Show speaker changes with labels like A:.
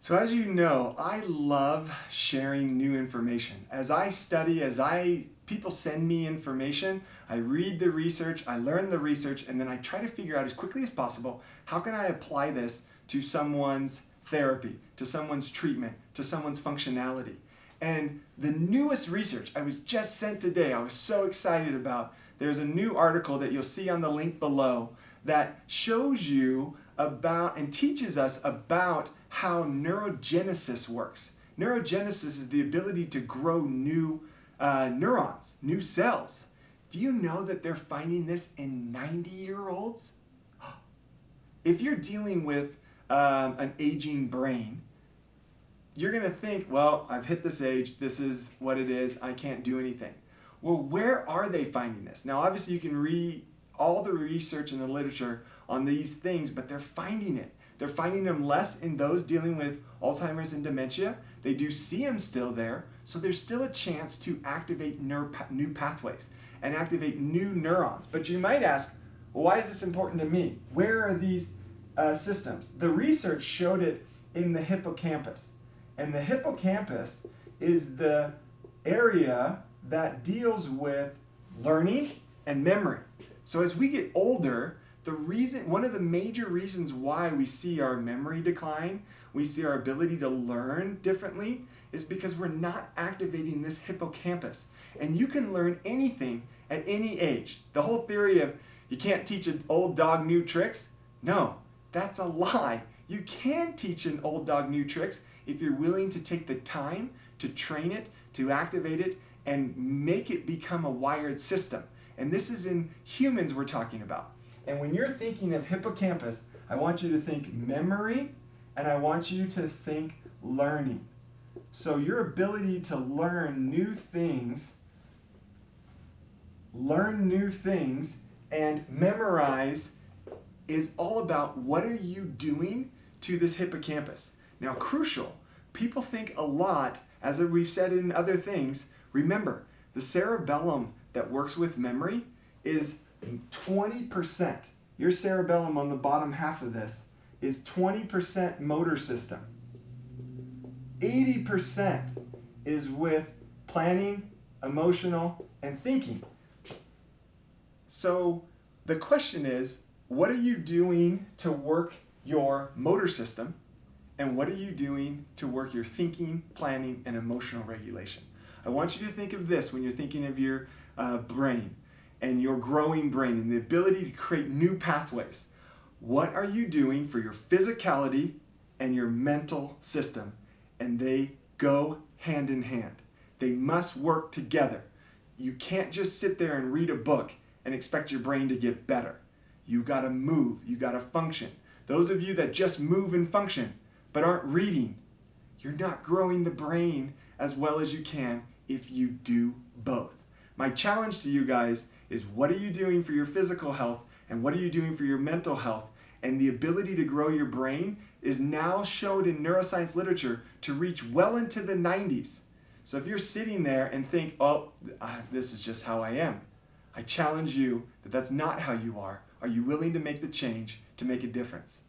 A: So as you know, I love sharing new information. As I study, people send me information, I read the research, I learn the research, and then I try to figure out as quickly as possible, how can I apply this to someone's therapy, to someone's treatment, to someone's functionality. And the newest research I was just sent today, I was so excited about. There's a new article that you'll see on the link below that shows you about and teaches us about how neurogenesis works. Neurogenesis is the ability to grow new neurons, new cells. Do you know that they're finding this in 90-year-olds? If you're dealing with an aging brain, you're going to think, well, I've hit this age, this is what it is, I can't do anything. Well, where are they finding this? Now, obviously, you can read all the research in the literature on these things, but they're finding it. They're finding them less in those dealing with Alzheimer's and dementia. They do see them still there, so there's still a chance to activate new pathways and activate new neurons. But you might ask, well, why is this important to me? Where are these systems? The research showed it in the hippocampus. And the hippocampus is the area that deals with learning and memory. So as we get older, one of the major reasons why we see our memory decline, we see our ability to learn differently, is because we're not activating this hippocampus. And you can learn anything at any age. The whole theory of you can't teach an old dog new tricks, no, that's a lie. You can teach an old dog new tricks if you're willing to take the time to train it, to activate it, and make it become a wired system. And this is in humans we're talking about. And when you're thinking of hippocampus, I want you to think memory, and I want you to think learning. So your ability to learn new things, and memorize is all about what are you doing to this hippocampus. Now, crucial, people think a lot, as we've said in other things, remember, the cerebellum that works with memory is 20%. Your cerebellum on the bottom half of this is 20% motor system. 80% is with planning, emotional, and thinking. So the question is, what are you doing to work your motor system? And what are you doing to work your thinking, planning, and emotional regulation? I want you to think of this when you're thinking of your brain and your growing brain and the ability to create new pathways. What are you doing for your physicality and your mental system? And they go hand in hand. They must work together. You can't just sit there and read a book and expect your brain to get better. You gotta move, you gotta function. Those of you that just move and function but aren't reading, you're not growing the brain as well as you can if you do both. My challenge to you guys is, what are you doing for your physical health and what are you doing for your mental health? And the ability to grow your brain is now shown in neuroscience literature to reach well into the 90s. So if you're sitting there and think, oh, this is just how I am, I challenge you that that's not how you are. Are you willing to make the change to make a difference?